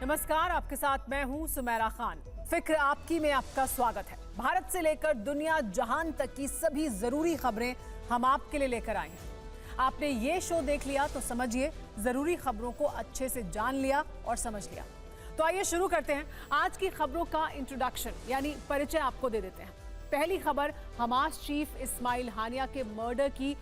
नमस्कार, आपके साथ मैं हूं सुमेरा खान। फिक्र आपकी में आपका स्वागत है। भारत से लेकर दुनिया जहान तक की सभी जरूरी खबरें हम आपके लिए लेकर आए हैं। आपने ये शो देख लिया तो समझिए जरूरी खबरों को अच्छे से जान लिया और समझ लिया। तो आइए शुरू करते हैं। आज की खबरों का इंट्रोडक्शन यानी परिचय आपको दे देते हैं। पहली खबर हमास चीफ इस्माइल हानिया के मर्डर की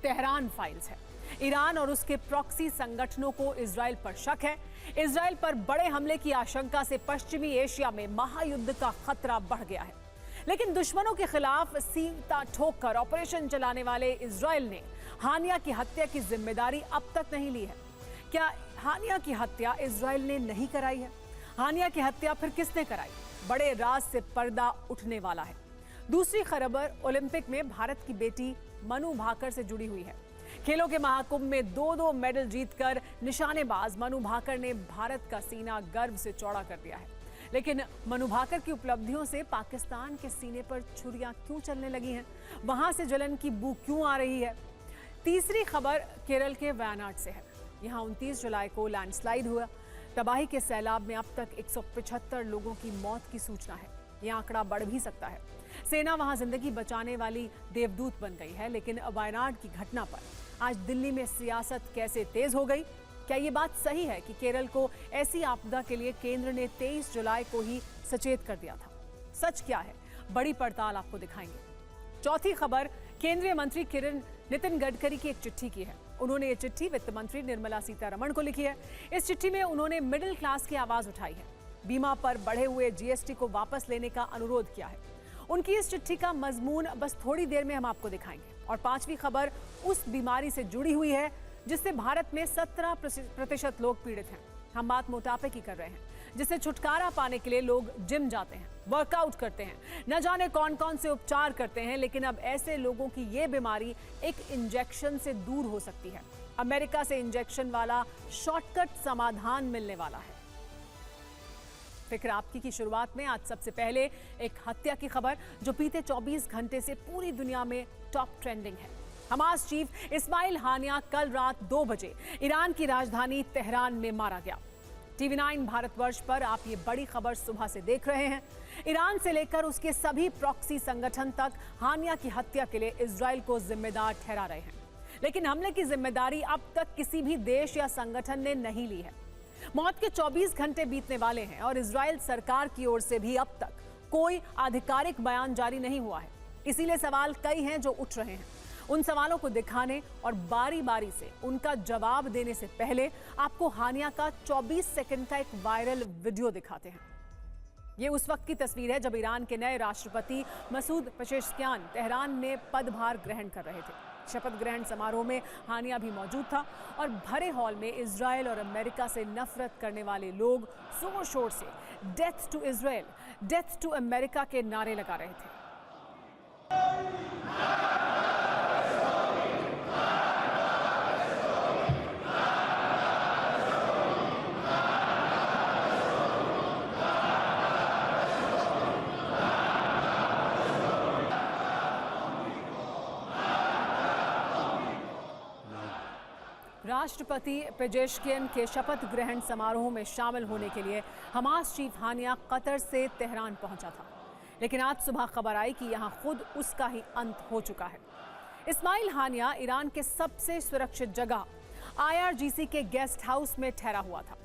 तेहरान फाइल्स है। ईरान और उसके प्रॉक्सी संगठनों को इजराइल पर शक है। इजराइल पर बड़े हमले की आशंका से पश्चिमी एशिया में महायुद्ध का खतरा बढ़ गया है। लेकिन दुश्मनों के खिलाफ सीधा ठोककर ऑपरेशन चलाने वाले इजराइल ने हानिया की हत्या की जिम्मेदारी अब तक नहीं ली है। क्या हानिया की हत्या इजराइल ने नहीं कराई है? हानिया की हत्या फिर किसने कराई? बड़े राज से पर्दा उठने वाला है। दूसरी खबर ओलंपिक में भारत की बेटी मनु भाकर से जुड़ी हुई है। खेलों के महाकुंभ में 2 मेडल जीतकर निशानेबाज मनु भाकर ने भारत का सीना गर्व से चौड़ा कर दिया है। लेकिन मनु भाकर की उपलब्धियों से पाकिस्तान के सीने पर छुरियां क्यों चलने लगी हैं? वहां से जलन की बू क्यों आ रही है? तीसरी खबर केरल के वायनाड से है। यहां 29 जुलाई को लैंडस्लाइड हुआ। तबाही के सैलाब में अब तक 175 लोगों की मौत की सूचना है। यह आंकड़ा बढ़ भी सकता है। सेना वहां जिंदगी बचाने वाली देवदूत बन गई है। लेकिन वायनाड की घटना पर आज दिल्ली में सियासत कैसे तेज हो गई? क्या ये बात सही है कि केरल को ऐसी आपदा के लिए केंद्र ने 23 जुलाई को ही सचेत कर दिया था? सच क्या है? बड़ी पड़ताल आपको दिखाएंगे। चौथी खबर केंद्रीय मंत्री नितिन गडकरी की एक चिट्ठी की है। उन्होंने ये चिट्ठी वित्त मंत्री निर्मला सीतारमण को लिखी है। इस चिट्ठी में उन्होंने मिडिल क्लास की आवाज उठाई है। बीमा पर बढ़े हुए जीएसटी को वापस लेने का अनुरोध किया है। उनकी इस चिट्ठी का मजमून बस थोड़ी देर में हम आपको दिखाएंगे। और पांचवी खबर उस बीमारी से जुड़ी हुई है जिससे भारत में 17% लोग पीड़ित हैं। हम बात मोटापे की कर रहे हैं, जिससे छुटकारा पाने के लिए लोग जिम जाते हैं, वर्कआउट करते हैं, न जाने कौन कौन से उपचार करते हैं। लेकिन अब ऐसे लोगों की ये बीमारी एक इंजेक्शन से दूर हो सकती है। अमेरिका से इंजेक्शन वाला शॉर्टकट समाधान मिलने वाला है। फिक्र आपकी की शुरुआत में आज सबसे पहले एक हत्या की खबर जो बीते 24 घंटे से पूरी दुनिया में टॉप ट्रेंडिंग है। हमास चीफ इस्माइल हानिया कल रात 2 बजे ईरान की राजधानी तेहरान में मारा गया। TV9 भारतवर्ष पर आप ये बड़ी खबर सुबह से देख रहे हैं। ईरान से लेकर उसके सभी प्रॉक्सी संगठन तक हानिया की हत्या के लिए इजराइल को जिम्मेदार ठहरा रहे हैं। लेकिन हमले की जिम्मेदारी अब तक किसी भी देश या संगठन ने नहीं ली है। मौत के 24 घंटे बीतने वाले हैं और इजराइल सरकार की ओर से भी अब तक कोई आधिकारिक बयान जारी नहीं हुआ है। इसीलिए सवाल कई हैं जो उठ रहे हैं। उन सवालों को दिखाने और बारी बारी से उनका जवाब देने से पहले आपको हानिया का 24 सेकंड का एक वायरल वीडियो दिखाते हैं। ये उस वक्त की तस्वीर है जब ईरान के नए राष्ट्रपति मसूद पेजेश्कियान तेहरान में पदभार ग्रहण कर रहे थे। शपथ ग्रहण समारोह में हानिया भी मौजूद था और भरे हॉल में इजराइल और अमेरिका से नफरत करने वाले लोग जोर शोर से death to Israel, death to America के नारे लगा रहे थे। राष्ट्रपति पेजेश्कियान के शपथ ग्रहण समारोह में शामिल होने के लिए हमास चीफ हानिया कतर से तेहरान पहुंचा था। लेकिन आज सुबह खबर आई कि यहां खुद उसका ही अंत हो चुका है। इस्माइल हानिया ईरान के सबसे सुरक्षित जगह IRGC के गेस्ट हाउस में ठहरा हुआ था।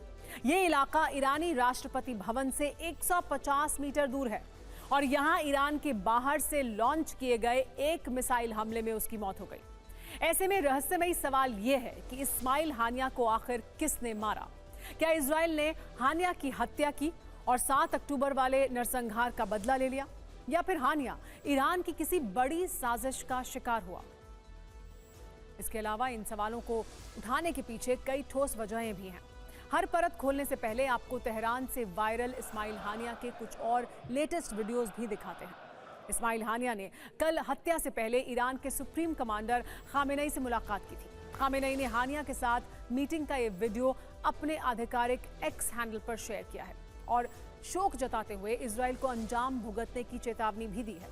ये इलाका ईरानी राष्ट्रपति भवन से 150 मीटर दूर है और यहां ईरान के बाहर से लॉन्च किए गए एक मिसाइल हमले में उसकी मौत हो गई। ऐसे में रहस्यमयी सवाल यह है कि इस्माइल हानिया को आखिर किसने मारा? क्या इजराइल ने हानिया की हत्या की और 7 अक्टूबर वाले नरसंहार का बदला ले लिया, या फिर हानिया ईरान की किसी बड़ी साजिश का शिकार हुआ? इसके अलावा इन सवालों को उठाने के पीछे कई ठोस वजहें भी हैं। हर परत खोलने से पहले आपको तेहरान से वायरल इस्माइल हानिया के कुछ और लेटेस्ट वीडियोस भी दिखाते हैं। इस्माइल हानिया ने कल हत्या से पहले ईरान के सुप्रीम कमांडर खामेनेई से मुलाकात की थी। खामेनेई ने हानिया के साथ मीटिंग का ये वीडियो अपने आधिकारिक एक्स हैंडल पर शेयर किया है और शोक जताते हुए इजराइल को अंजाम भुगतने की चेतावनी भी दी है।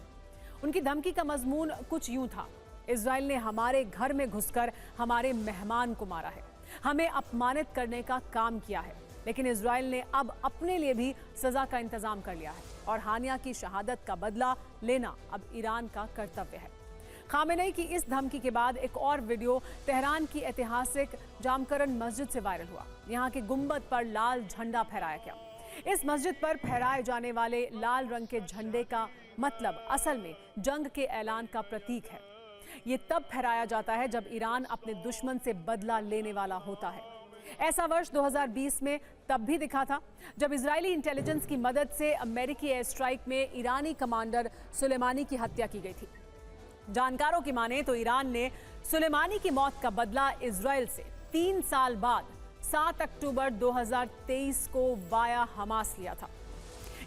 उनकी धमकी का मजमून कुछ यूं था: इजराइल ने हमारे घर में घुसकर हमारे मेहमान को मारा है, हमें अपमानित करने का काम किया है। लेकिन इजराइल ने अब अपने लिए भी सजा का इंतजाम कर लिया है और हानिया की शहादत का बदला लेना अब ईरान का कर्तव्य है। खामेनेई की इस धमकी के बाद एक और वीडियो तेहरान की ऐतिहासिक जामकरन मस्जिद से वायरल हुआ। यहाँ के गुंबद पर लाल झंडा फहराया गया। इस मस्जिद पर फहराए जाने वाले लाल रंग के झंडे का मतलब असल में जंग के ऐलान का प्रतीक है। ये तब फहराया जाता है जब ईरान अपने दुश्मन से बदला लेने वाला होता है। ऐसा वर्ष 2020 में तब भी दिखा था जब इजरायली इंटेलिजेंस की मदद से अमेरिकी एयर स्ट्राइक में ईरानी कमांडर सुलेमानी की हत्या की गई थी। जानकारों की माने तो ईरान ने सुलेमानी की मौत का बदला इजराइल से 3 साल बाद 7 अक्टूबर 2023 को वाया हमास लिया था।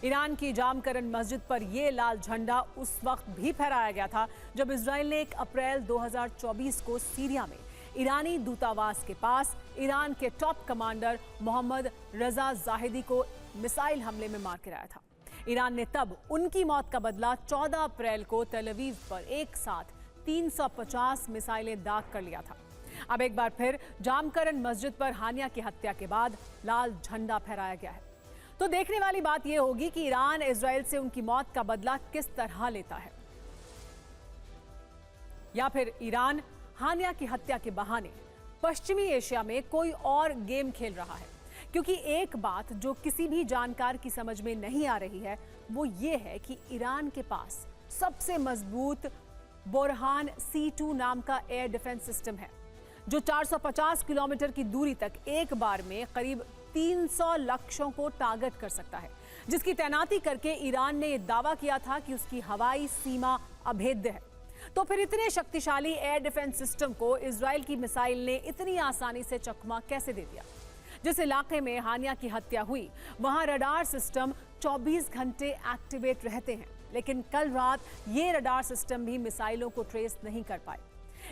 ईरान की जामकरन मस्जिद पर यह लाल झंडा उस वक्त भी फहराया गया था जब इजराइल ने 1 अप्रैल 2024 को सीरिया में ईरानी दूतावास के पास ईरान के टॉप कमांडर मोहम्मद रजा जाहिदी को मिसाइल हमले में मार गिराया था। ईरान ने तब उनकी मौत का बदला 14 अप्रैल को तेल अवीव पर एक साथ 350 मिसाइलें दाग कर लिया था। अब एक बार फिर जामकरन मस्जिद पर हानिया की हत्या के बाद लाल झंडा फहराया गया है। तो देखने वाली बात यह होगी कि ईरान इजराइल से उनकी मौत का बदला किस तरह लेता है, या फिर ईरान हानिया की हत्या के बहाने पश्चिमी एशिया में कोई और गेम खेल रहा है। क्योंकि एक बात जो किसी भी जानकार की समझ में नहीं आ रही है वो ये है कि ईरान के पास सबसे मजबूत बोरहान C2 नाम का एयर डिफेंस सिस्टम है जो 450 किलोमीटर की दूरी तक एक बार में करीब 300 लक्ष्यों को टारगेट कर सकता है, जिसकी तैनाती करके ईरान ने यह दावा किया था कि उसकी हवाई सीमा अभेद्य है। तो फिर इतने शक्तिशाली एयर डिफेंस सिस्टम को इजराइल की मिसाइल ने इतनी आसानी से चकमा कैसे दे दिया? जिस इलाके में हानिया की हत्या हुई वहां रडार सिस्टम 24 घंटे एक्टिवेट रहते हैं, लेकिन कल रात ये रडार सिस्टम भी मिसाइलों को ट्रेस नहीं कर पाए।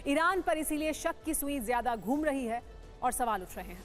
ईरान पर इसीलिए शक की सुई ज्यादा घूम रही है और सवाल उठ रहे हैं।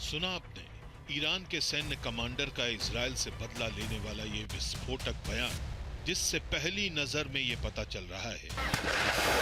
सुना आपने ईरान के सैन्य कमांडर का इजराइल से बदला लेने वाला ये विस्फोटक बयान, जिससे पहली नजर में ये पता चल रहा है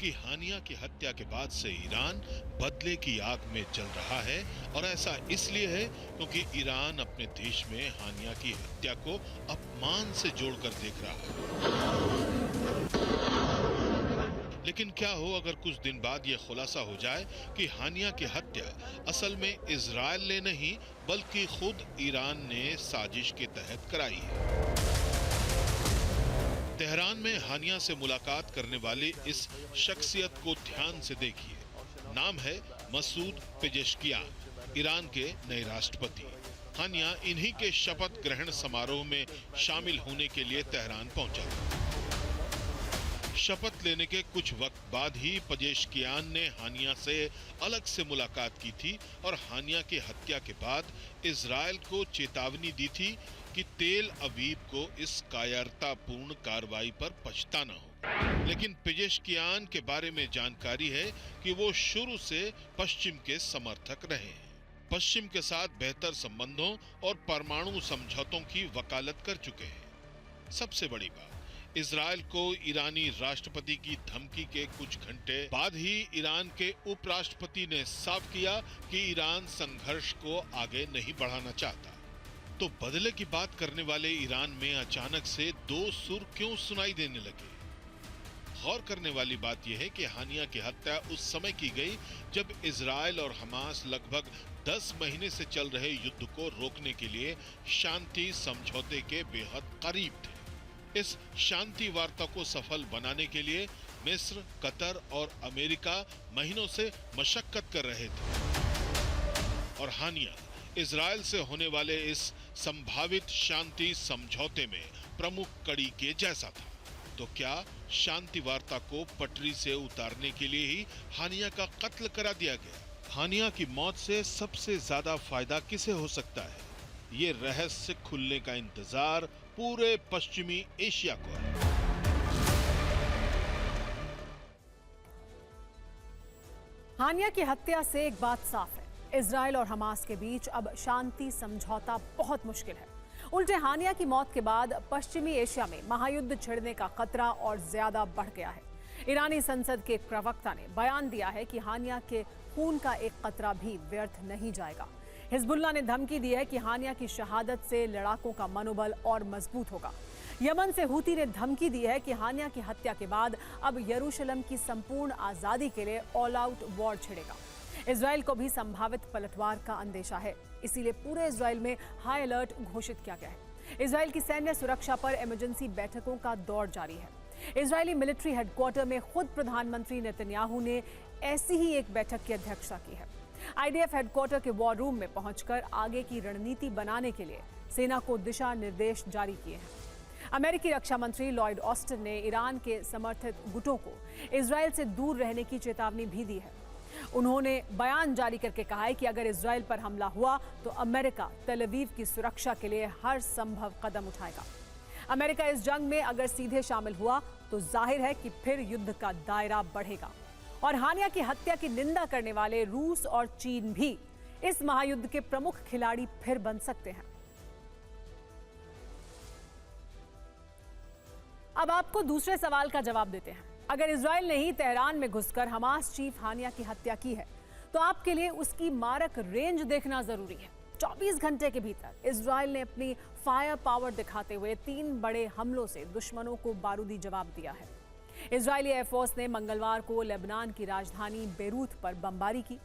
कि हानिया की हत्या के बाद से ईरान बदले की आग में जल रहा है, और ऐसा इसलिए है क्योंकि ईरान अपने देश में हानिया की हत्या को अपमान से जोड़कर देख रहा है। लेकिन क्या हो अगर कुछ दिन बाद यह खुलासा हो जाए कि हानिया की हत्या असल में इजराइल ने नहीं बल्कि खुद ईरान ने साजिश के तहत कराई है। तेहरान में हानिया से मुलाकात करने वाले इस शख्सियत को ध्यान से देखिए। नाम है मसूद पेजेश्कियान, ईरान के नए राष्ट्रपति। हानिया इन्हीं के शपथ ग्रहण समारोह में शामिल होने के लिए तेहरान पहुंचा। शपथ लेने के कुछ वक्त बाद ही पेजेश्कियान ने हानिया से अलग से मुलाकात की थी और हानिया की हत्या के बाद इजराइल को चेतावनी दी थी कि तेल अवीव को इस कायरतापूर्ण कार्रवाई पर पछताना हो। लेकिन पेजेश्कियान के बारे में जानकारी है कि वो शुरू से पश्चिम के समर्थक रहे हैं। पश्चिम के साथ बेहतर संबंधों और परमाणु समझौतों की वकालत कर चुके हैं। सबसे बड़ी बात, इजराइल को ईरानी राष्ट्रपति की धमकी के कुछ घंटे बाद ही ईरान के उपराष्ट्रपति ने साफ किया कि ईरान संघर्ष को आगे नहीं बढ़ाना चाहता। तो बदले की बात करने वाले ईरान में अचानक से दो सुर क्यों सुनाई देने लगे? गौर करने वाली बात यह है कि हानिया की हत्या उस समय की गई जब इजराइल और हमास लगभग 10 महीने से चल रहे युद्ध को रोकने के लिए शांति समझौते के बेहद करीब थे। इस शांति वार्ता को सफल बनाने के लिए मिस्र, कतर और अमेरिका महीनों से मशक्कत कर रहे थे और हानिया इजराइल से होने वाले इस संभावित शांति समझौते में प्रमुख कड़ी के जैसा था। तो क्या शांति वार्ता को पटरी से उतारने के लिए ही हानिया का कत्ल करा दिया गया? हानिया की मौत से सबसे ज्यादा फायदा किसे हो सकता है? ये रहस्य खुलने का इंतजार पूरे पश्चिमी एशिया को है। हानिया की हत्या से एक बात साफ है, इजराइल और हमास के बीच अब शांति समझौता बहुत मुश्किल है। उल्टे हानिया की मौत के बाद पश्चिमी एशिया में महायुद्ध छिड़ने का खतरा और ज्यादा बढ़ गया है। ईरानी संसद के एक प्रवक्ता ने बयान दिया है कि हानिया के खून का एक कतरा भी व्यर्थ नहीं जाएगा। हिजबुल्लाह ने धमकी दी है कि हानिया की शहादत से लड़ाकों का मनोबल और मजबूत होगा। यमन से हूती ने धमकी दी है कि हानिया की हत्या के बाद अब यरूशलेम की संपूर्ण आजादी के लिए ऑल आउट वॉर छिड़ेगा। इजराइल को भी संभावित पलटवार का अंदेशा है, इसीलिए पूरे इजराइल में हाई अलर्ट घोषित किया गया है। इजराइल की सैन्य सुरक्षा पर इमरजेंसी बैठकों का दौर जारी है। इजरायली मिलिट्री हेडक्वार्टर में खुद प्रधानमंत्री नेतन्याहू ने ऐसी ही एक बैठक की अध्यक्षता की है। आईडीएफ हेडक्वार्टर के वॉर रूम में पहुंचकर आगे की रणनीति बनाने के लिए सेना को दिशा निर्देश जारी किए हैं। अमेरिकी रक्षा मंत्री लॉयड ऑस्टिन ने ईरान के समर्थित गुटों को इजराइल से दूर रहने की चेतावनी भी दी है। उन्होंने बयान जारी करके कहा है कि अगर इजराइल पर हमला हुआ तो अमेरिका तेल अवीव की सुरक्षा के लिए हर संभव कदम उठाएगा। अमेरिका इस जंग में अगर सीधे शामिल हुआ तो जाहिर है कि फिर युद्ध का दायरा बढ़ेगा और हानिया की हत्या की निंदा करने वाले रूस और चीन भी इस महायुद्ध के प्रमुख खिलाड़ी फिर बन सकते हैं। अब आपको दूसरे सवाल का जवाब देते हैं। अगर इजराइल ने ही तेहरान में घुसकर हमास चीफ हानिया की हत्या की है तो आपके लिए उसकी मारक रेंज देखना जरूरी है। 24 घंटे के भीतर इजराइल ने अपनी फायर पावर दिखाते हुए 3 बड़े हमलों से दुश्मनों को बारूदी जवाब दिया है। इजरायली एयरफोर्स ने मंगलवार को लेबनान की राजधानी बेरूत पर बमबारी की।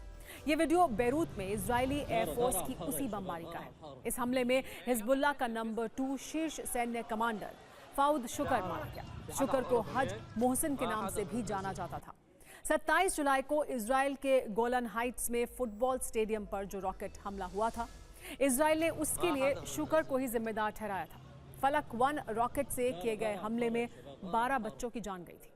ये वीडियो बेरूत में इजरायली एयरफोर्स की उसी बमबारी का है। इस हमले में हिजबुल्लाह का नंबर 2 शीर्ष सैन्य कमांडर फाउद शुकर मारा गया। शुकर को हज मोहसिन के नाम से भी जाना जाता था। 27 जुलाई को इजराइल के गोलन हाइट्स में फुटबॉल स्टेडियम पर जो रॉकेट हमला हुआ था, इजराइल ने उसके लिए शुकर को ही जिम्मेदार ठहराया था। फलक 1 रॉकेट से किए गए हमले में 12 बच्चों की जान गई थी।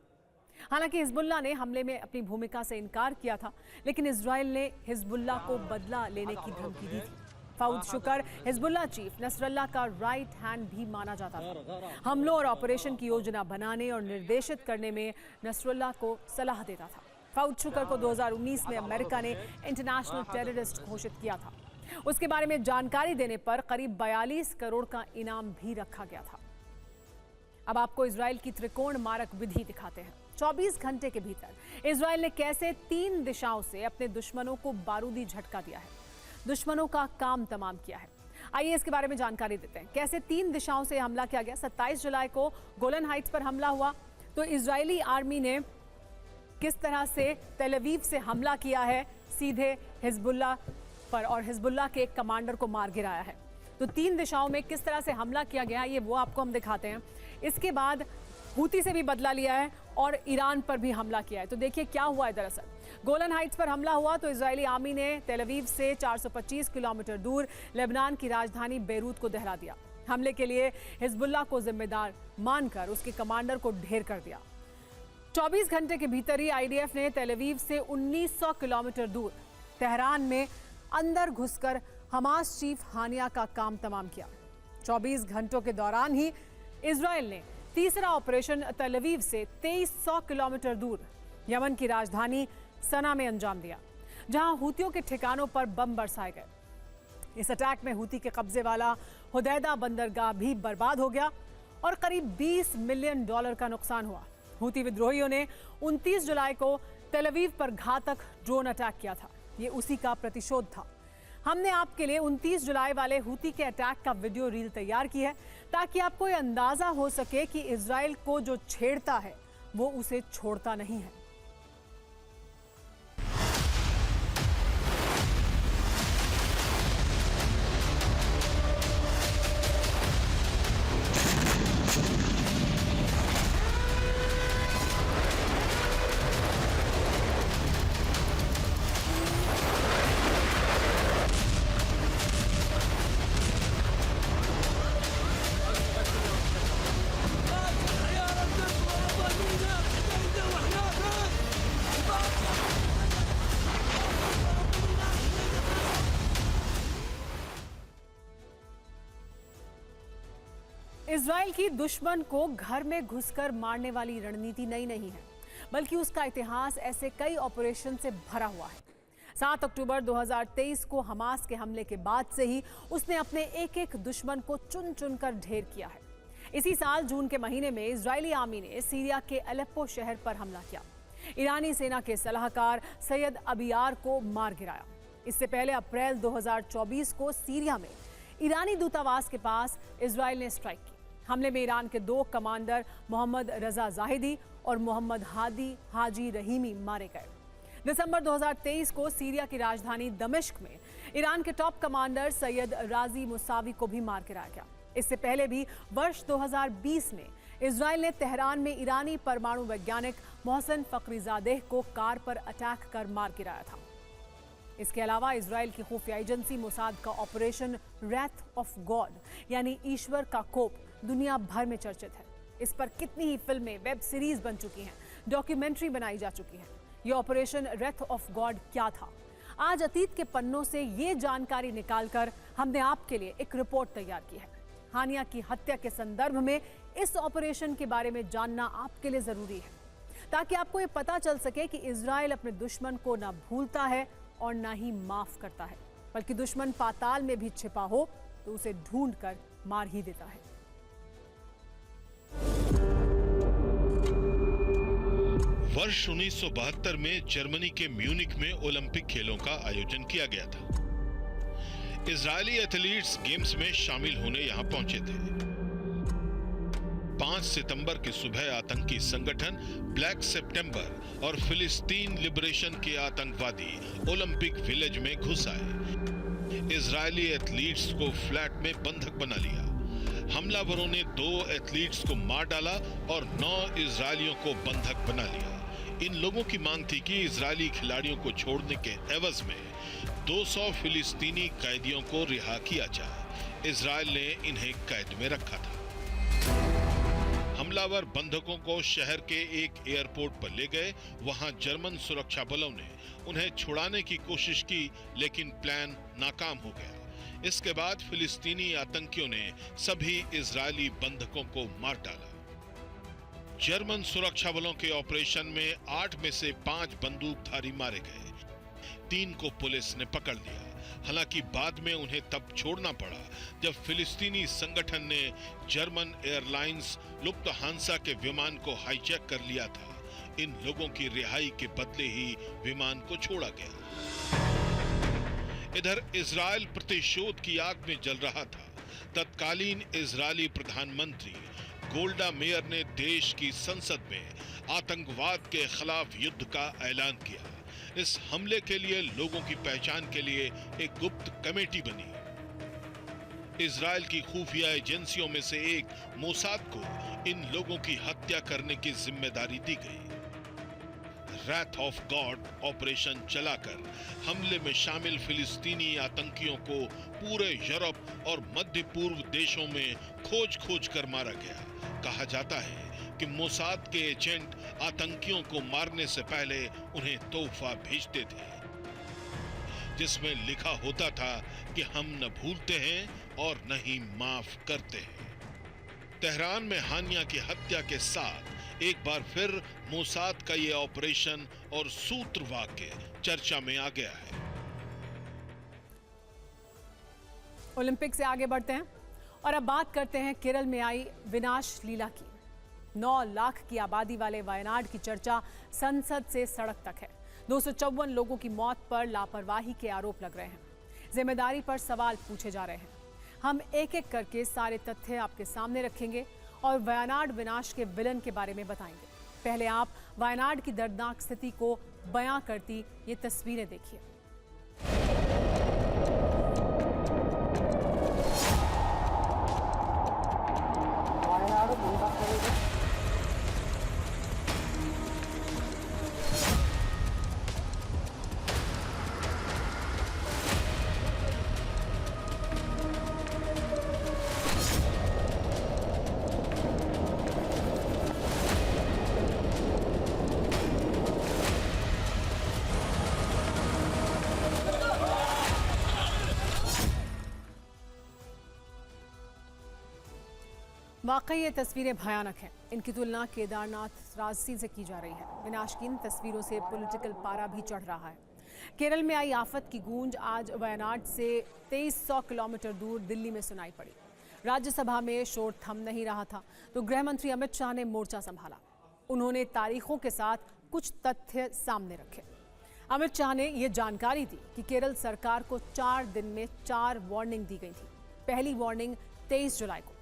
हालांकि हिजबुल्लाह ने हमले में अपनी भूमिका से इनकार किया था, लेकिन इजराइल ने हिजबुल्लाह को बदला लेने की धमकी दी थी। फाउद शुकर हिजबुल्लाह चीफ नसरल्लाह का राइट हैंड भी माना जाता था। हमलों और ऑपरेशन की योजना बनाने और निर्देशित करने में नसरल्लाह को सलाह देता था। फाउद शुकर को 2019 में अमेरिका ने इंटरनेशनल टेररिस्ट घोषित किया था। उसके बारे में जानकारी देने पर करीब 42 करोड़ का इनाम भी रखा गया था। अब आपको इजराइल की त्रिकोण मारक विधि दिखाते हैं। 24 घंटे के भीतर इजराइल ने कैसे 3 दिशाओं से अपने दुश्मनों को बारूदी झटका दिया है, दुश्मनों का काम तमाम किया है। आइए इसके बारे में जानकारी देते हैं। कैसे 3 दिशाओं से हमला किया गया। 27 जुलाई को गोलन हाइट्स पर हमला हुआ तो इजरायली आर्मी ने किस तरह से तेल अवीव से हमला किया है सीधे हिजबुल्लाह पर और हिजबुल्लाह के एक कमांडर को मार गिराया है। तो 3 दिशाओं में किस तरह से हमला किया गया ये वो आपको हम दिखाते हैं। इसके बाद हूती से भी बदला लिया है और ईरान पर भी हमला किया है। तो देखिए क्या हुआ है। दरअसल गोलन हाइट्स पर हमला हुआ तो इजरायली आर्मी ने तेल अवीव से 425 किलोमीटर दूर लेबनान की राजधानी बेरूत को दहला दिया। हमले के लिए हिजबुल्लाह को जिम्मेदार मानकर उसके कमांडर को ढेर कर दिया। 24 घंटे के भीतर ही आईडीएफ ने तेल अवीव से 1900 किलोमीटर दूर तेहरान में अंदर घुसकर हमास चीफ हानिया का काम तमाम किया। 24 घंटों के दौरान ही इजराइल ने तीसरा ऑपरेशन तेल अवीव से 2300 किलोमीटर दूर यमन की राजधानी सना में अंजाम दिया, जहां हूतियों के ठिकानों पर बम बरसाए गए। इस अटैक में हूती के कब्जे वाला हुदैदा बंदरगाह भी बर्बाद हो गया और करीब $20 मिलियन का नुकसान हुआ। हूती विद्रोहियों ने 29 जुलाई को तेल अवीव पर घातक ड्रोन अटैक किया था। ये उसी का प्रतिशोध था। हमने आपके लिए 29 जुलाई वाले हूती के अटैक का वीडियो रील तैयार की है ताकि आपको ये अंदाजा हो सके कि इजराइल को जो छेड़ता है वो उसे छोड़ता नहीं है। इजराइल की दुश्मन को घर में घुसकर मारने वाली रणनीति नई नहीं है, बल्कि उसका इतिहास ऐसे कई ऑपरेशन से भरा हुआ है। 7 अक्टूबर 2023 को हमास के हमले के बाद से ही उसने अपने एक एक दुश्मन को चुन चुनकर ढेर किया है। इसी साल जून के महीने में इजरायली आर्मी ने सीरिया के अलेप्पो शहर पर हमला किया। ईरानी सेना के सलाहकार सैयद अबियार को मार गिराया। इससे पहले अप्रैल 2024 को सीरिया में ईरानी दूतावास के पास इजराइल ने स्ट्राइक की। हमले में ईरान के 2 कमांडर मोहम्मद रजा जाहिदी और मोहम्मद हादी हाजी रहीमी मारे गए। दिसंबर 2023 को सीरिया की राजधानी दमिश्क में ईरान के टॉप कमांडर सैयद राजी मुसावी को भी मार गिराया गया। इससे पहले भी वर्ष 2020 में इजराइल ने तेहरान में ईरानी परमाणु वैज्ञानिक मोहसिन फखरीजादेह को कार पर अटैक कर मार गिराया था। इसके अलावा इजराइल की खुफिया एजेंसी मोसाद का ऑपरेशन रैथ ऑफ गॉड यानी ईश्वर का कोप दुनिया भर में चर्चित है। इस पर कितनी ही फिल्में, वेब सीरीज बन चुकी हैं, डॉक्यूमेंट्री बनाई जा चुकी है। ये ऑपरेशन रैथ ऑफ गॉड क्या था? आज अतीत के पन्नों से ये जानकारी निकालकर हमने आपके लिए एक रिपोर्ट तैयार की है। हानिया की हत्या के संदर्भ में इस ऑपरेशन के बारे में जानना आपके लिए जरूरी है, ताकि आपको ये पता चल सके कि इजराइल अपने दुश्मन को ना भूलता है और ना ही माफ करता है, बल्कि दुश्मन पाताल में भी छिपा हो तो उसे ढूंढकर मार ही देता है। वर्ष 1972 में जर्मनी के म्यूनिक में ओलंपिक खेलों का आयोजन किया गया था। इजरायली एथलीट्स गेम्स में शामिल होने यहां पहुंचे थे। 5 सितंबर की सुबह आतंकी संगठन ब्लैक सितंबर और फिलिस्तीन लिबरेशन के आतंकवादी ओलंपिक विलेज में घुस आए। इजरायली एथलीट्स को फ्लैट में बंधक बना लिया। हमलावरों ने 2 एथलीट्स को मार डाला और 9 इजरायलियों को बंधक बना लिया। इन लोगों की मांग थी कि इजरायली खिलाड़ियों को छोड़ने के एवज में 200 फिलिस्तीनी कैदियों को रिहा किया जाए। इजरायल ने इन्हें कैद में रखा था। हमलावर बंधकों को शहर के एक एयरपोर्ट पर ले गए। वहां जर्मन सुरक्षा बलों ने उन्हें छुड़ाने की कोशिश की, लेकिन प्लान नाकाम हो गया। इसके बाद फिलिस्तीनी आतंकियों ने सभी इजरायली बंधकों को मार डाला। जर्मन सुरक्षा बलों के ऑपरेशन में 8 में से 5 बंदूकधारी मारे गए। 3 को पुलिस ने पकड़ लिया। हालांकि बाद में उन्हें तब छोड़ना पड़ा जब फिलिस्तीनी संगठन ने जर्मन एयरलाइंस लुफ्तहांसा के विमान को हाईजैक कर लिया था। इन लोगों की रिहाई के बदले ही विमान को छोड़ा गया। इधर इजरायल प्रतिशोध की आग में जल रहा था। तत्कालीन इजरायली प्रधानमंत्री गोल्डा मेयर ने देश की संसद में आतंकवाद के खिलाफ युद्ध का ऐलान किया। इस हमले के लिए लोगों की पहचान के लिए एक गुप्त कमेटी बनी। इजरायल की खुफिया एजेंसियों में से एक मोसाद को इन लोगों की हत्या करने की जिम्मेदारी दी गई। रैथ ऑफ गॉड ऑपरेशन चलाकर हमले में शामिल फिलिस्तीनी आतंकियों को पूरे यूरोप और मध्य पूर्व देशों में खोज खोज कर मारा गया। कहा जाता है कि मोसाद के एजेंट आतंकियों को मारने से पहले उन्हें तोहफा भेजते थे, जिसमें लिखा होता था कि हम न भूलते हैं और न ही माफ करते हैं। तेहरान में हानिया की हत्या के साथ एक बार फिर मोसाद का यह ऑपरेशन और सूत्र वाक्य चर्चा में आ गया है। ओलंपिक से आगे बढ़ते हैं और अब बात करते हैं केरल में आई विनाश लीला की। 9 लाख की आबादी वाले वायनाड की चर्चा संसद से सड़क तक है। 254 लोगों की मौत पर लापरवाही के आरोप लग रहे हैं। जिम्मेदारी पर सवाल पूछे जा रहे हैं। हम एक एक करके सारे तथ्य आपके सामने रखेंगे और वायनाड विनाश के विलन के बारे में बताएंगे। पहले आप वायनाड की दर्दनाक स्थिति को बयां करती ये तस्वीरें देखिए। वाकई ये तस्वीरें भयानक हैं। इनकी तुलना केदारनाथ राजसी से की जा रही है। विनाश की इन तस्वीरों से पॉलिटिकल पारा भी चढ़ रहा है। केरल में आई आफत की गूंज आज वायनाड से 2300 किलोमीटर दूर दिल्ली में सुनाई पड़ी। राज्यसभा में शोर थम नहीं रहा था तो गृह मंत्री अमित शाह ने मोर्चा संभाला। उन्होंने तारीखों के साथ कुछ तथ्य सामने रखे। अमित शाह ने ये जानकारी दी कि केरल सरकार को 4 दिन में 4 वार्निंग दी गई थी। पहली वार्निंग 23 जुलाई को,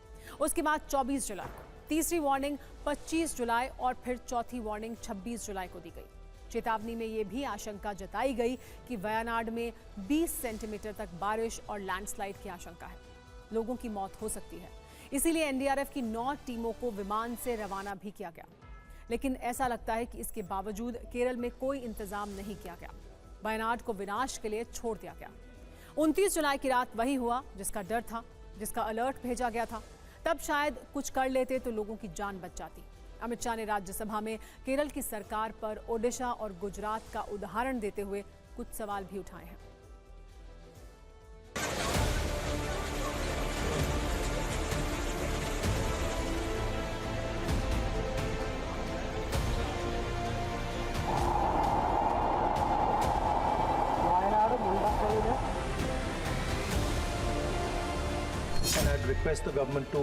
उसके बाद 24 जुलाई को, तीसरी वार्निंग 25 जुलाई और फिर चौथी वार्निंग 26 जुलाई को दी गई। चेतावनी में ये भी आशंका जताई गई कि वायनाड में 20 सेंटीमीटर तक बारिश और लैंडस्लाइड की आशंका है। लोगों की मौत हो सकती है। इसीलिए एनडीआरएफ की 9 टीमों को विमान से रवाना भी किया गया। लेकिन ऐसा लगता है कि इसके बावजूद केरल में कोई इंतजाम नहीं किया गया। वायनाड को विनाश के लिए छोड़ दिया गया। 29 जुलाई की रात वही हुआ जिसका डर था, जिसका अलर्ट भेजा गया था। तब शायद कुछ कर लेते तो लोगों की जान बच जाती। अमित शाह ने राज्यसभा में केरल की सरकार पर ओडिशा और गुजरात का उदाहरण देते हुए कुछ सवाल भी उठाए हैं। And I'd request the government to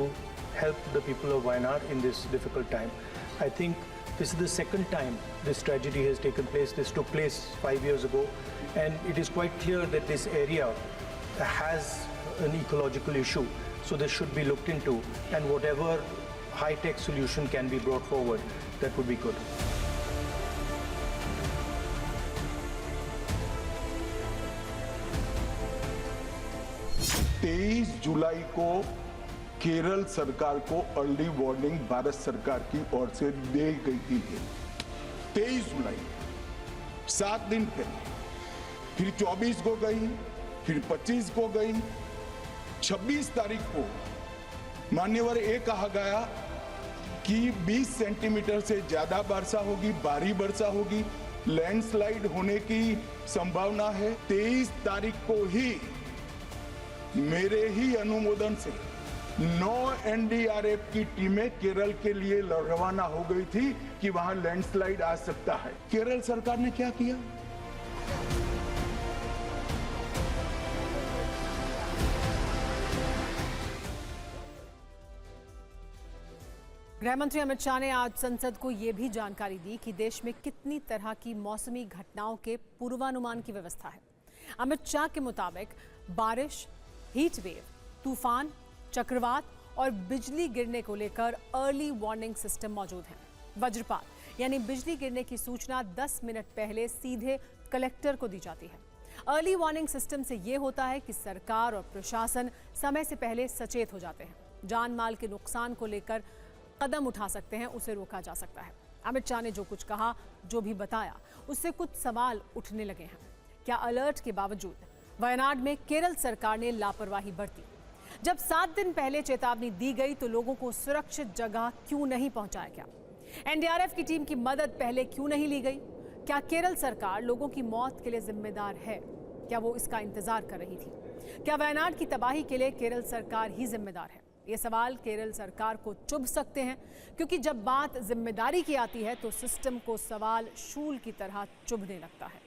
help the people of Wayanad in this difficult time. I think this is the second time this tragedy has taken place. This took place 5 years ago, and it is quite clear that this area has an ecological issue. So this should be looked into, and whatever high-tech solution can be brought forward, that would be good. जुलाई को केरल सरकार को early warning Bharat सरकार की ओर से दी गई थी। 23 जुलाई 7 दिन पहले, फिर 24 को गई, फिर 25 को गई, 26 तारीख को मान्यवर ये कहा गया कि 20 सेंटीमीटर से ज्यादा वर्षा होगी, भारी वर्षा होगी, लैंडस्लाइड होने की संभावना है। 23 तारीख को ही मेरे ही अनुमोदन से 9 एनडीआरएफ की टीमें केरल के लिए रवाना हो गई थी कि वहां लैंडस्लाइड आ सकता है। केरल सरकार ने क्या किया? गृह मंत्री अमित शाह ने आज संसद को यह भी जानकारी दी कि देश में कितनी तरह की मौसमी घटनाओं के पूर्वानुमान की व्यवस्था है। अमित शाह के मुताबिक बारिश, हीट वेव, तूफान, चक्रवात और बिजली गिरने को लेकर अर्ली वार्निंग सिस्टम मौजूद है। वज्रपात यानी बिजली गिरने की सूचना 10 मिनट पहले सीधे कलेक्टर को दी जाती है। अर्ली वार्निंग सिस्टम से यह होता है कि सरकार और प्रशासन समय से पहले सचेत हो जाते हैं। जान माल के नुकसान को लेकर कदम उठा सकते हैं, उसे रोका जा सकता है। अमित शाह ने जो कुछ कहा, जो भी बताया, उससे कुछ सवाल उठने लगे हैं। क्या अलर्ट के बावजूद वायनाड में केरल सरकार ने लापरवाही बरती? जब 7 दिन पहले चेतावनी दी गई तो लोगों को सुरक्षित जगह क्यों नहीं पहुंचाया गया? एनडीआरएफ की टीम की मदद पहले क्यों नहीं ली गई? क्या केरल सरकार लोगों की मौत के लिए जिम्मेदार है? क्या वो इसका इंतजार कर रही थी? क्या वायनाड की तबाही के लिए केरल सरकार ही जिम्मेदार है? ये सवाल केरल सरकार को चुभ सकते हैं, क्योंकि जब बात जिम्मेदारी की आती है तो सिस्टम को सवाल शूल की तरह चुभने लगता है।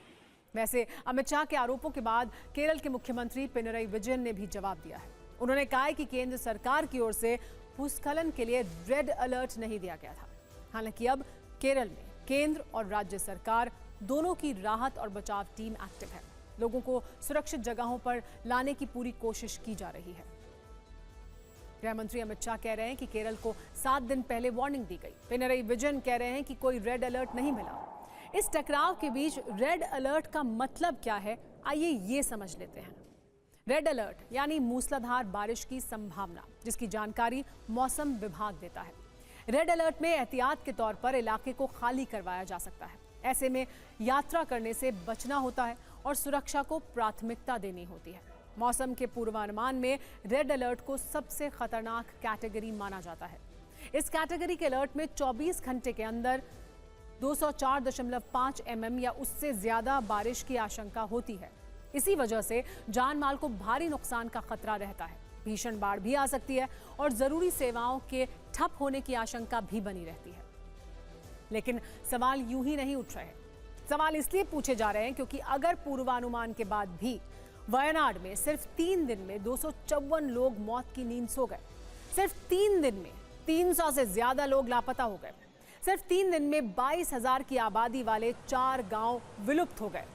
वैसे अमित शाह के आरोपों के बाद केरल के मुख्यमंत्री पिनरई विजयन ने भी जवाब दिया है। उन्होंने कहा है कि केंद्र सरकार की ओर से भूस्खलन के लिए रेड अलर्ट नहीं दिया गया था। हालांकि अब केरल में केंद्र और राज्य सरकार दोनों की राहत और बचाव टीम एक्टिव है। लोगों को सुरक्षित जगहों पर लाने की पूरी कोशिश की जा रही है। गृह मंत्री अमित शाह कह रहे हैं कि केरल को 7 दिन पहले वार्निंग दी गई। पिनरई विजयन कह रहे हैं कि कोई रेड अलर्ट नहीं मिला। इस टकराव के बीच रेड अलर्ट का मतलब क्या है, आइए ये समझ लेते हैं। रेड अलर्ट यानी मूसलाधार बारिश की संभावना, जिसकी जानकारी मौसम विभाग देता है। रेड अलर्ट में एहतियात के तौर पर इलाके को खाली करवाया जा सकता है। ऐसे में यात्रा करने से बचना होता है और सुरक्षा को प्राथमिकता देनी होती है। मौसम के पूर्वानुमान में रेड अलर्ट को सबसे खतरनाक कैटेगरी माना जाता है। इस कैटेगरी के अलर्ट में 24 घंटे के अंदर 204.5 mm या उससे ज्यादा बारिश की आशंका होती है। इसी वजह से जान माल को भारी नुकसान का खतरा रहता है। भीषण बाढ़ भी आ सकती है और जरूरी सेवाओं के ठप होने की आशंका भी बनी रहती है। लेकिन सवाल यूं ही नहीं उठ रहे। सवाल इसलिए पूछे जा रहे हैं क्योंकि अगर पूर्वानुमान के बाद भी वायनाड में सिर्फ 3 दिन में 254 लोग मौत की नींद सो गए, सिर्फ 3 दिन में 300 से ज्यादा लोग लापता हो गए, सिर्फ 3 दिन में 22,000 की आबादी वाले 4 गांव विलुप्त हो गए,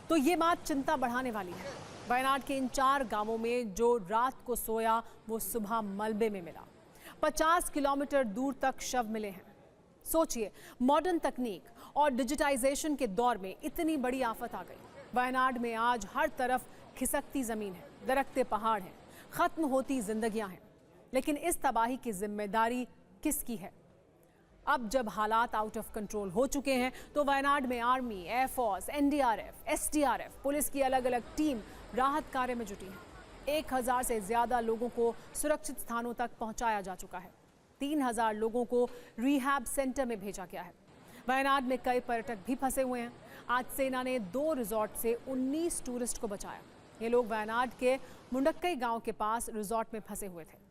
तो ये बात चिंता बढ़ाने वाली है। वायनाड के इन 4 गांवों में जो रात को सोया वो सुबह मलबे में मिला। 50 किलोमीटर दूर तक शव मिले हैं। सोचिए, मॉडर्न तकनीक और डिजिटाइजेशन के दौर में इतनी बड़ी आफत आ गई। वायनाड में आज हर तरफ खिसकती जमीन है, दरकते पहाड़ हैं, खत्म होती जिंदगियां हैं। लेकिन इस तबाही की जिम्मेदारी किसकी है? अब जब हालात आउट ऑफ कंट्रोल हो चुके हैं तो वायनाड में army, air force, NDRF, SDRF, police की अलग अलग टीम राहत कार्य में जुटी है। 1000 से ज्यादा लोगों को सुरक्षित स्थानों तक पहुंचाया जा चुका है। 3000 लोगों को रिहैब सेंटर में भेजा गया है। वायनाड में कई पर्यटक भी फंसे हुए हैं। आज सेना ने 2 रिजॉर्ट से 19 टूरिस्ट को बचाया। ये लोग वायनाड के मुंडक्कई गांव के पास रिजॉर्ट में फंसे हुए थे।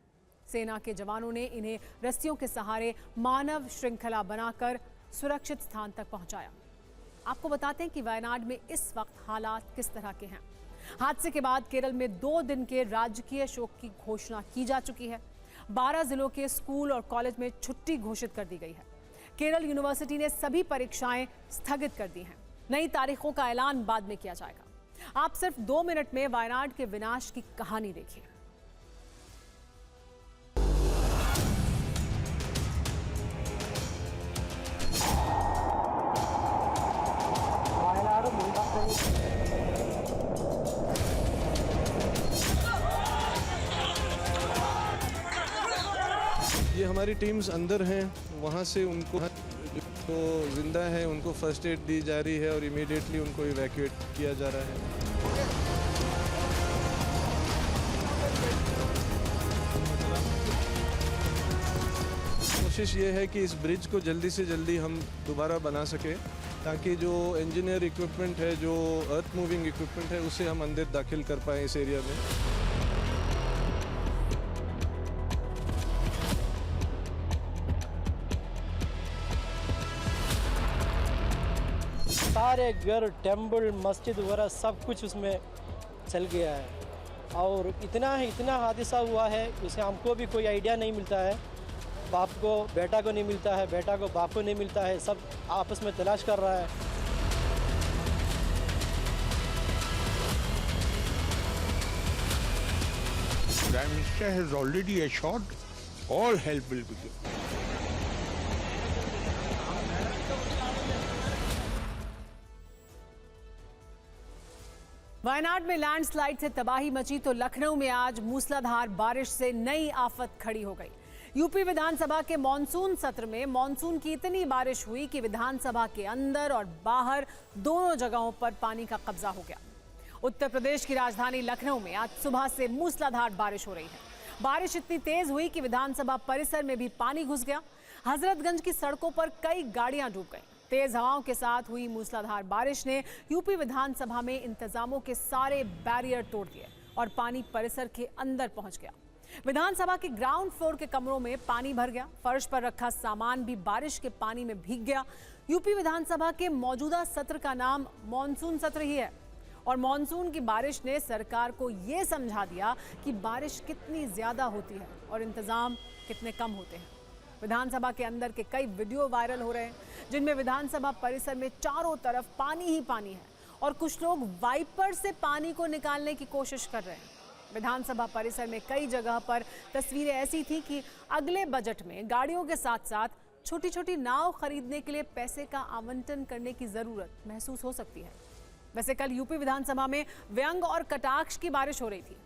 सेना के जवानों ने इन्हें रस्सियों के सहारे मानव श्रृंखला बनाकर सुरक्षित स्थान तक पहुंचाया। आपको बताते हैं कि वायनाड में इस वक्त हालात किस तरह के हैं। हादसे के बाद केरल में 2 दिन के राजकीय शोक की घोषणा की जा चुकी है। 12 जिलों के स्कूल और कॉलेज में छुट्टी घोषित कर दी गई है। केरल यूनिवर्सिटी ने सभी परीक्षाएं स्थगित कर दी हैं। नई तारीखों का ऐलान बाद में किया जाएगा। आप सिर्फ 2 मिनट में वायनाड के विनाश की कहानी देखिए। ये हमारी टीम्स अंदर हैं, वहाँ से उनको जो जिंदा है उनको फर्स्ट एड दी जा रही है और इमीडिएटली उनको इवैक्यूएट किया जा रहा है। कोशिश ये है कि इस ब्रिज को जल्दी से जल्दी हम दोबारा बना सके ताकि जो इंजीनियर इक्विपमेंट है, जो अर्थ मूविंग इक्विपमेंट है, उसे हम अंदर दाखिल कर पाएँ इस एरिया में। सारे घर, टेम्पल, मस्जिद वगैरह सब कुछ उसमें चल गया है और इतना हादसा हुआ है उसे हमको भी कोई आइडिया नहीं मिलता है। बाप को बेटा को नहीं मिलता है, बेटा को बाप को नहीं मिलता है, सब आपस में तलाश कर रहा है। Prime Minister has already assured all help will be given. Wayanad में लैंडस्लाइड से तबाही मची तो लखनऊ में आज मूसलाधार बारिश से नई आफत खड़ी हो गई। यूपी विधानसभा के मॉनसून सत्र में मॉनसून की इतनी बारिश हुई कि विधानसभा के अंदर और बाहर दोनों जगहों पर पानी का कब्जा हो गया। उत्तर प्रदेश की राजधानी लखनऊ में आज सुबह से मूसलाधार बारिश हो रही है। बारिश इतनी तेज हुई कि विधानसभा परिसर में भी पानी घुस गया। हजरतगंज की सड़कों पर कई गाड़ियां डूब गईं। तेज हवाओं के साथ हुई मूसलाधार बारिश ने यूपी विधानसभा में इंतजामों के सारे बैरियर तोड़ दिए और पानी परिसर के अंदर पहुंच गया। विधानसभा के ग्राउंड फ्लोर के कमरों में पानी भर गया। फर्श पर रखा सामान भी बारिश के पानी में भीग गया। यूपी विधानसभा के मौजूदा सत्र का नाम मॉनसून सत्र ही है और मॉनसून की बारिश ने सरकार को यह समझा दिया कि बारिश कितनी ज्यादा होती है और इंतजाम कितने कम होते हैं। विधानसभा के अंदर के कई वीडियो वायरल हो रहे हैं जिनमें विधानसभा परिसर में चारों तरफ पानी ही पानी है और कुछ लोग वाइपर से पानी को निकालने की कोशिश कर रहे हैं। विधानसभा परिसर में कई जगह पर तस्वीरें ऐसी थी कि अगले बजट में गाड़ियों के साथ साथ छोटी छोटी नाव खरीदने के लिए पैसे का आवंटन करने की जरूरत महसूस हो सकती है। वैसे कल यूपी विधानसभा में व्यंग और कटाक्ष की बारिश हो रही थी।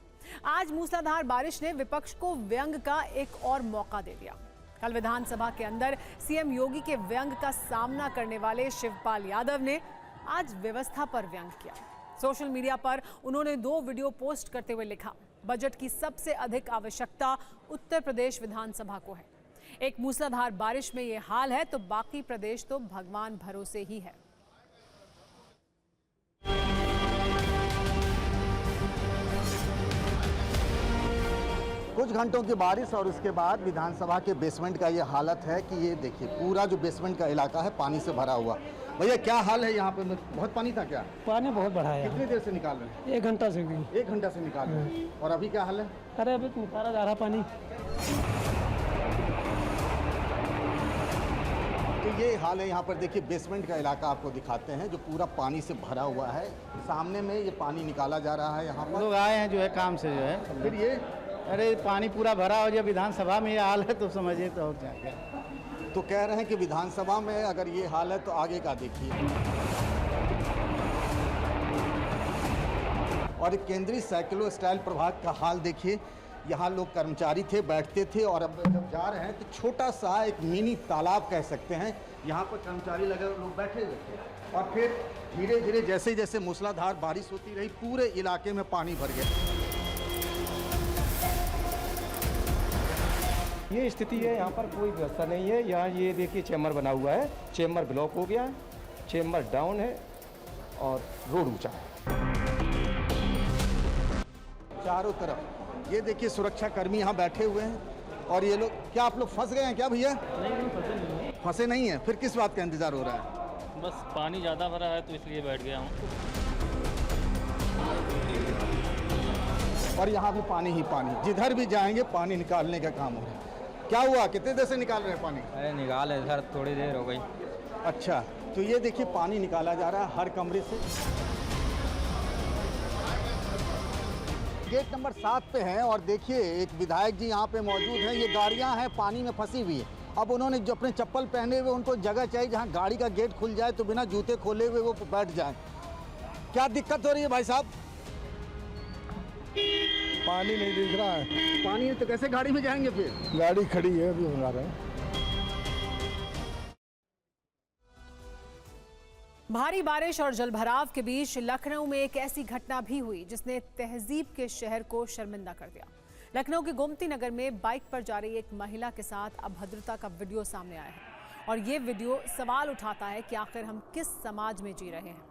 आज मूसलाधार बारिश ने विपक्ष को व्यंग का एक और मौका दे दिया। कल विधानसभा के अंदर सीएम योगी के व्यंग का सामना करने वाले शिवपाल यादव ने आज व्यवस्था पर व्यंग किया। सोशल मीडिया पर उन्होंने 2 वीडियो पोस्ट करते हुए लिखा, बजट की सबसे अधिक आवश्यकता उत्तर प्रदेश विधानसभा को है। एक मूसलाधार बारिश में ये हाल है तो बाकी प्रदेश तो भगवान भरोसे ही है। कुछ घंटों की बारिश और उसके बाद विधानसभा के बेसमेंट का ये हालत है कि ये देखिए पूरा जो बेसमेंट का इलाका है पानी से भरा हुआ। भैया क्या हाल है यहाँ पे? बहुत पानी था क्या? पानी बहुत बढ़ा है। कितनी देर से निकाल रहे हैं? 1 घंटा से। 1 घंटा से निकाल रहे हैं। और अभी क्या हाल है? अरे अभी निकाला जा रहा पानी। तो ये हाल है यहाँ पर। देखिए बेसमेंट का इलाका आपको दिखाते हैं जो पूरा पानी से भरा हुआ है। सामने में ये पानी निकाला जा रहा है। यहाँ पर लोग आए हैं जो है काम से जो है। फिर ये अरे पानी पूरा भरा हो, जब विधानसभा में ये हाल है तो समझिए तो और क्या क्या। तो कह रहे हैं कि विधानसभा में अगर ये हाल है तो आगे का देखिए। और केंद्रीय साइक्लो स्टाइल प्रभाग का हाल देखिए। यहाँ लोग कर्मचारी थे, बैठते थे और अब जब जा रहे हैं तो छोटा सा एक मिनी तालाब कह सकते हैं, यहाँ पर कर्मचारी लगे लोग बैठे हुए थे। और फिर धीरे धीरे जैसे जैसे मूसलाधार बारिश होती रही पूरे इलाके में पानी भर गया। ये स्थिति है, यहाँ पर कोई व्यवस्था नहीं है। यहाँ ये देखिए चैम्बर बना हुआ है, चैम्बर ब्लॉक हो गया है, चैम्बर डाउन है और रोड ऊंचा है। चारों तरफ ये देखिए सुरक्षा कर्मी यहाँ बैठे हुए हैं। और ये लोग क्या, आप लोग फंस गए हैं क्या भैया? नहीं फंसे नहीं है। फिर किस बात का इंतजार हो रहा है? बस पानी ज़्यादा भरा है तो इसलिए बैठ गया हूँ। और यहाँ भी पानी ही पानी, जिधर भी जाएंगे पानी निकालने का काम हो रहा है। क्या हुआ, कितने देर से निकाल रहे हैं पानी? अरे निकाल है सर, थोड़ी देर हो गई। अच्छा, तो ये देखिए पानी निकाला जा रहा है हर कमरे से। गेट नंबर 7 पे हैं और देखिए एक विधायक जी यहाँ पे मौजूद हैं। ये गाड़ियाँ हैं पानी में फंसी हुई है। अब उन्होंने जो अपने चप्पल पहने हुए, उनको जगह चाहिए जहाँ गाड़ी का गेट खुल जाए तो बिना जूते खोले हुए वो बैठ जाए। क्या दिक्कत हो रही है भाई साहब? पानी नहीं दिख रहा है। पानी तो कैसे गाड़ी में जाएंगे फिर? गाड़ी खड़ी है, अभी बना रहे हैं। भारी बारिश और जलभराव के बीच लखनऊ में एक ऐसी घटना भी हुई जिसने तहजीब के शहर को शर्मिंदा कर दिया। लखनऊ के गोमती नगर में बाइक पर जा रही एक महिला के साथ अभद्रता का वीडियो सामने आया है और ये वीडियो सवाल उठाता है कि आखिर हम किस समाज में जी रहे हैं।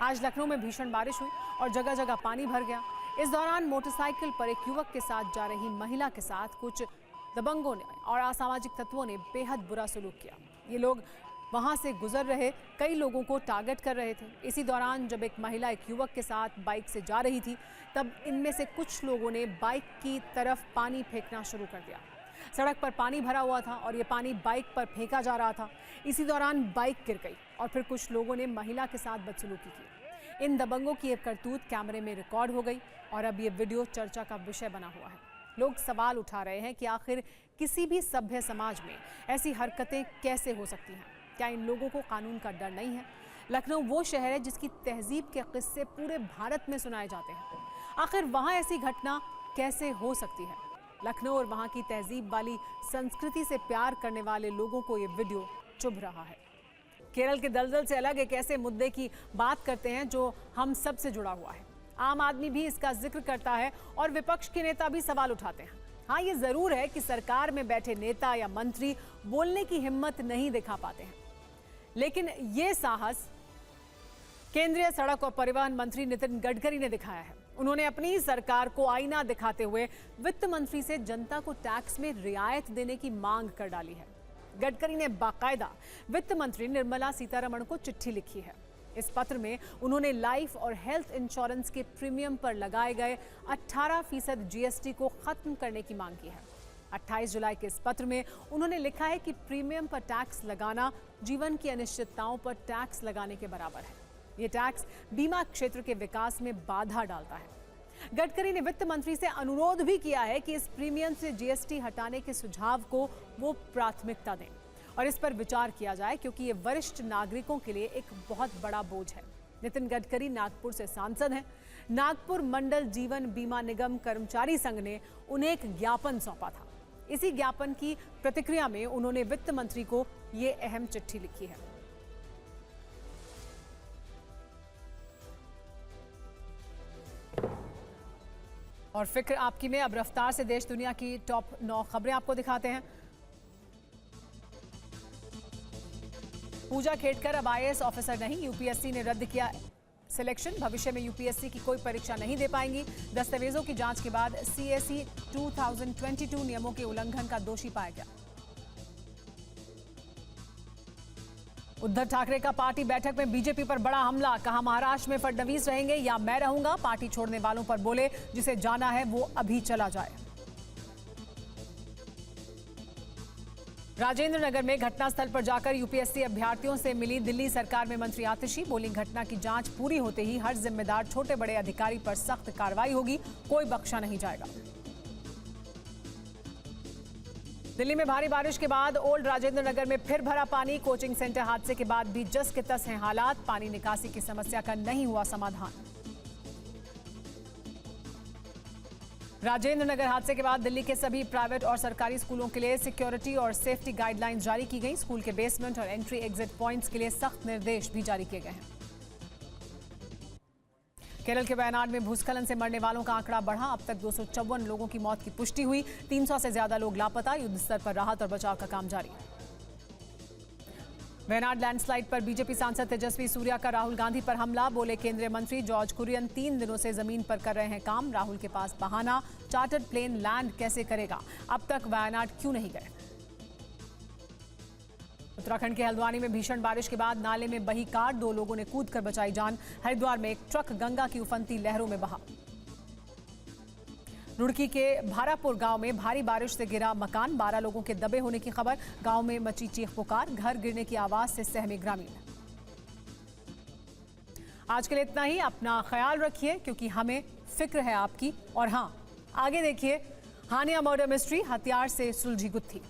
आज लखनऊ में भीषण बारिश हुई और जगह जगह पानी भर गया। इस दौरान मोटरसाइकिल पर एक युवक के साथ जा रही महिला के साथ कुछ दबंगों ने और असामाजिक तत्वों ने बेहद बुरा सलूक किया। ये लोग वहां से गुजर रहे कई लोगों को टारगेट कर रहे थे। इसी दौरान जब एक महिला एक युवक के साथ बाइक से जा रही थी तब इनमें से कुछ लोगों ने बाइक की तरफ पानी फेंकना शुरू कर दिया। सड़क पर पानी भरा हुआ था और ये पानी बाइक पर फेंका जा रहा था। इसी दौरान बाइक गिर गई और फिर कुछ लोगों ने महिला के साथ बदसलूकी की। इन दबंगों की एक करतूत कैमरे में रिकॉर्ड हो गई और अब ये वीडियो चर्चा का विषय बना हुआ है। लोग सवाल उठा रहे हैं कि आखिर किसी भी सभ्य समाज में ऐसी हरकतें कैसे हो सकती हैं? क्या इन लोगों को कानून का डर नहीं है? लखनऊ वो शहर है जिसकी तहजीब के किस्से पूरे भारत में सुनाए जाते हैं। आखिर वहाँ ऐसी घटना कैसे हो सकती है? लखनऊ और वहाँ की तहजीब वाली संस्कृति से प्यार करने वाले लोगों को ये वीडियो चुभ रहा है। केरल के दलदल से अलग एक ऐसे मुद्दे की बात करते हैं जो हम सब से जुड़ा हुआ है। आम आदमी भी इसका जिक्र करता है और विपक्ष के नेता भी सवाल उठाते हैं। हाँ, ये जरूर है कि सरकार में बैठे नेता या मंत्री बोलने की हिम्मत नहीं दिखा पाते हैं, लेकिन ये साहस केंद्रीय सड़क और परिवहन मंत्री नितिन गडकरी ने दिखाया है। उन्होंने अपनी सरकार को आईना दिखाते हुए वित्त मंत्री से जनता को टैक्स में रियायत देने की मांग कर डाली है। गडकरी ने बाकायदा वित्त मंत्री निर्मला सीतारमण को चिट्ठी लिखी है। इस पत्र में उन्होंने लाइफ और हेल्थ इंश्योरेंस के प्रीमियम पर लगाए गए 18% जीएसटी को खत्म करने की मांग की है। 28 जुलाई के इस पत्र में उन्होंने लिखा है कि प्रीमियम पर टैक्स लगाना जीवन की अनिश्चितताओं पर टैक्स लगाने के बराबर है। ये टैक्स बीमा क्षेत्र के विकास में बाधा डालता है। गडकरी ने वित्त मंत्री से अनुरोध भी किया है कि इस प्रीमियम से जीएसटी हटाने के सुझाव को वो प्राथमिकता दें और इस पर विचार किया जाए, क्योंकि ये वरिष्ठ नागरिकों के लिए एक बहुत बड़ा बोझ है। नितिन गडकरी नागपुर से सांसद हैं। नागपुर मंडल जीवन बीमा निगम कर्मचारी संघ ने उन्हें एक ज्ञापन सौंपा था। इसी ज्ञापन की प्रतिक्रिया में उन्होंने वित्त मंत्री को ये अहम चिट्ठी लिखी है। और फिक्र आपकी में अब रफ्तार से देश दुनिया की टॉप 9 खबरें आपको दिखाते हैं। पूजा खेड़कर अब आईएएस ऑफिसर नहीं, यूपीएससी ने रद्द किया सिलेक्शन, भविष्य में यूपीएससी की कोई परीक्षा नहीं दे पाएंगी। दस्तावेजों की जांच के बाद सीएसई 2022 नियमों के उल्लंघन का दोषी पाया गया। उद्धव ठाकरे का पार्टी बैठक में बीजेपी पर बड़ा हमला, कहा महाराष्ट्र में फडणवीस रहेंगे या मैं रहूंगा। पार्टी छोड़ने वालों पर बोले जिसे जाना है वो अभी चला जाए। राजेंद्र नगर में घटनास्थल पर जाकर यूपीएससी अभ्यर्थियों से मिली दिल्ली सरकार में मंत्री आतिशी, बोली घटना की जांच पूरी होते ही हर जिम्मेदार छोटे बड़े अधिकारी पर सख्त कार्रवाई होगी, कोई बख्शा नहीं जाएगा। दिल्ली में भारी बारिश के बाद ओल्ड राजेंद्र नगर में फिर भरा पानी, कोचिंग सेंटर हादसे के बाद भी जस के तस हैं हालात, पानी निकासी की समस्या का नहीं हुआ समाधान। राजेंद्र नगर हादसे के बाद दिल्ली के सभी प्राइवेट और सरकारी स्कूलों के लिए सिक्योरिटी और सेफ्टी गाइडलाइंस जारी की गई। स्कूल के बेसमेंट और एंट्री एग्जिट पॉइंट्स के लिए सख्त निर्देश भी जारी किए गए हैं। केरल के वायनाड में भूस्खलन से मरने वालों का आंकड़ा बढ़ा, अब तक 254 लोगों की मौत की पुष्टि हुई, 300 से ज्यादा लोग लापता, युद्ध स्तर पर राहत और बचाव का काम जारी। वायनाड लैंडस्लाइड पर बीजेपी सांसद तेजस्वी सूर्या का राहुल गांधी पर हमला, बोले केंद्रीय मंत्री जॉर्ज कुरियन 3 दिनों से जमीन पर कर रहे हैं काम, राहुल के पास बहाना, चार्टर्ड प्लेन लैंड कैसे करेगा, अब तक वायनाड क्यों नहीं गए। उत्तराखंड के हल्द्वानी में भीषण बारिश के बाद नाले में बही कार, 2 लोगों ने कूदकर बचाई जान। हरिद्वार में एक ट्रक गंगा की उफनती लहरों में बहा। रुड़की के भारापुर गांव में भारी बारिश से गिरा मकान, 12 लोगों के दबे होने की खबर, गांव में मची चीख पुकार, घर गिरने की आवाज से सहमे ग्रामीण। आज के लिए इतना ही, अपना ख्याल रखिए क्योंकि हमें फिक्र है आपकी। और हां, आगे देखिए, हानिया मर्डर मिस्ट्री, हथियार से सुलझी गुत्थी।